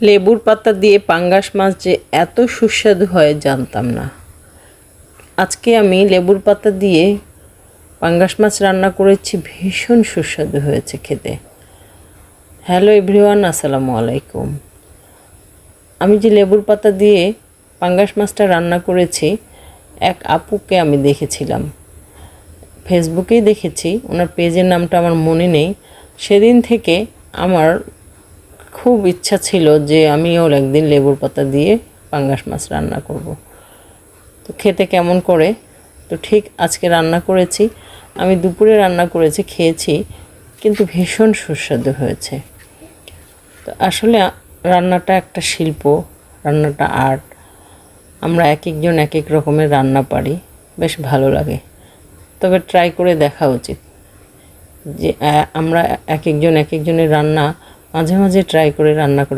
লেবুর পাতা দিয়ে পাঙ্গাস মাছ যে এত সুস্বাদু হয় জানতাম না। আজকে আমি লেবুর পাতা দিয়ে পাঙ্গাস মাছ রান্না করেছি, ভীষণ সুস্বাদু হয়েছে খেতে। হ্যালো এভরিওয়ান, আসসালামু আলাইকুম। আমি যে লেবুর পাতা দিয়ে পাঙ্গাস মাছটা রান্না করেছি, এক আপুকে আমি দেখেছিলাম, ফেসবুকেই দেখেছি, ওনার পেজের নামটা আমার মনে নেই। সেদিন থেকে আমার খুব ইচ্ছা ছিল যে আমিও একদিন লেবুর পাতা দিয়ে পাঙ্গাস মাছ রান্না করব। তো খেতে কেমন করে, তো ঠিক আজকে রান্না করেছি। আমি দুপুরে রান্না করেছি, খেয়েছি, কিন্তু ভীষণ সুস্বাদু হয়েছে। তো আসলে রান্নাটা একটা শিল্প, রান্নাটা আর্ট। আমরা এক একজন এক এক রকমের রান্না পারি, বেশ ভালো লাগে। তবে ট্রাই করে দেখা উচিত যে আমরা এক একজনের রান্না মাঝে মাঝে ট্রাই করে রান্না করে